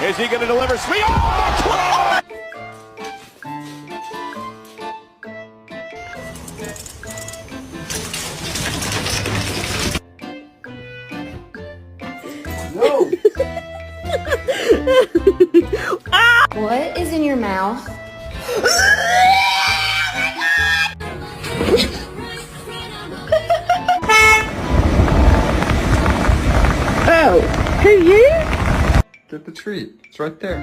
Is he going to deliver? Sweet. Oh, No! What is in your mouth? Oh, who you? Get the treat. It's right there.